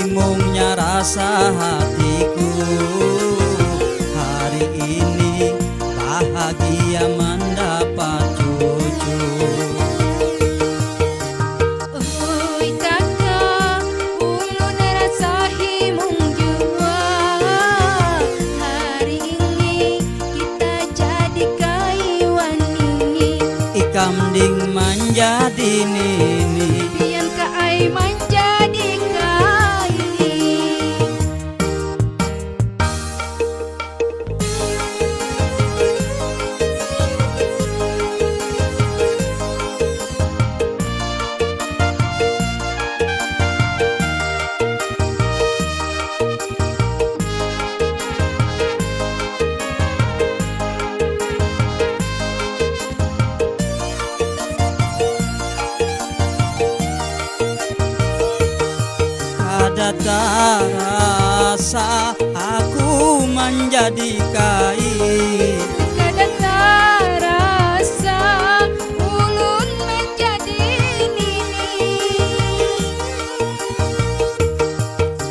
Bingungnya rasa hatiku hari ini bahagia mendapat cucu. Oi kakak, ulun rasa himung jua. Hari ini kita jadi kaiwan ini. Ikam ding menjadi nini, Pian ka ai menjadi kaini. ada tak rasa aku menjadi kain. Kada terasa ulun menjadi nini.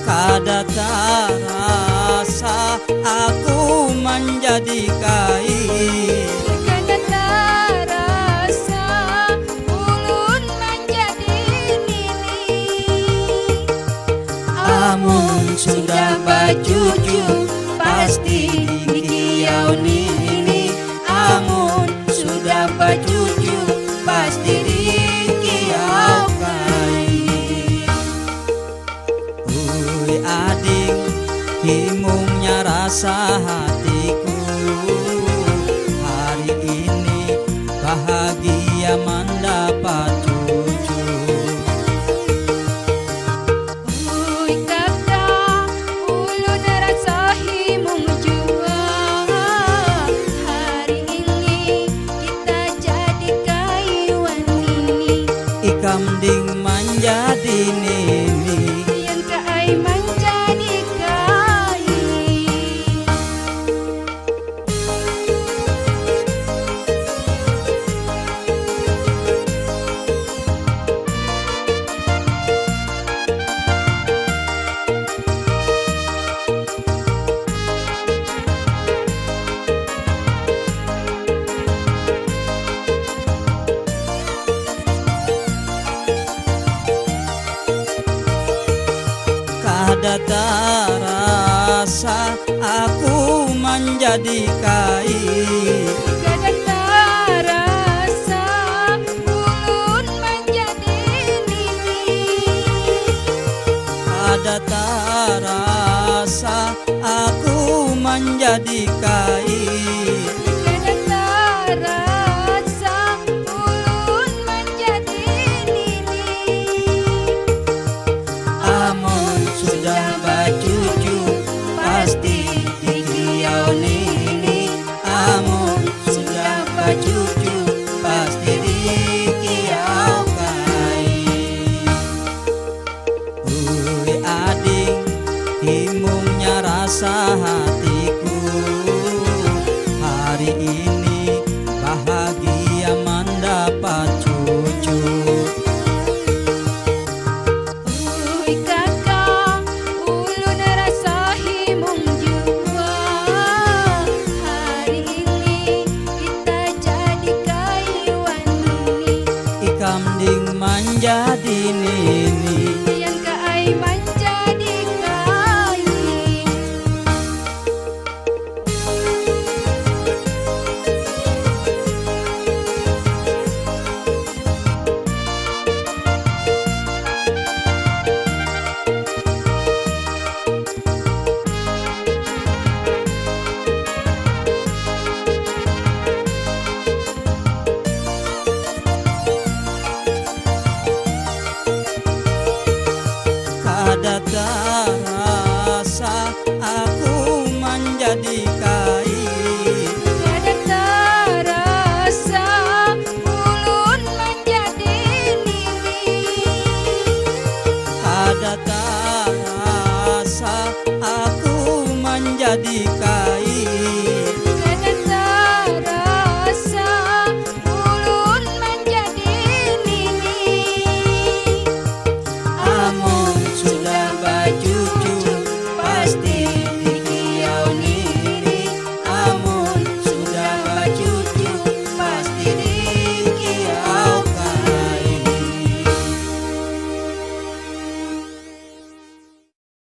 Kada terasa aku menjadi kain. Kada terasa ulun menjadi nini. Amun sudah bacucu pasti dikiau nini. Amun sudah bacucu pasti dikiau kain. Ui ading, himungnya rasa hatiku hari ini bahagia mendapat cucu. Oi kakak, ulun rasa himung jua. Hari ini kita jadi kaiwan ini. Ikam ding menjadi nini, Pian ka ai menjadi kaini. kada terasa aku menjadi kain. Kada terasa ulun menjadi nini. Kada terasa aku menjadi kain. Kada terasa ulun menjadi nini. Amun sudah bacucu pasti dikiau nini. Amun sudah bacucu pasti dikiau kain. Ui ading, himungnya rasa hatiku hari ini bahagia mendapat cucu. Oi kakak, ulun rasa himung jua. Hari ini kita jadi kaiwan ini. Ikam ding menjadi nini, Pian ka ai menjadi kaini. kada terasa aku menjadi kain. Kada terasa ulun menjadi nini. Kada terasa aku menjadi kain.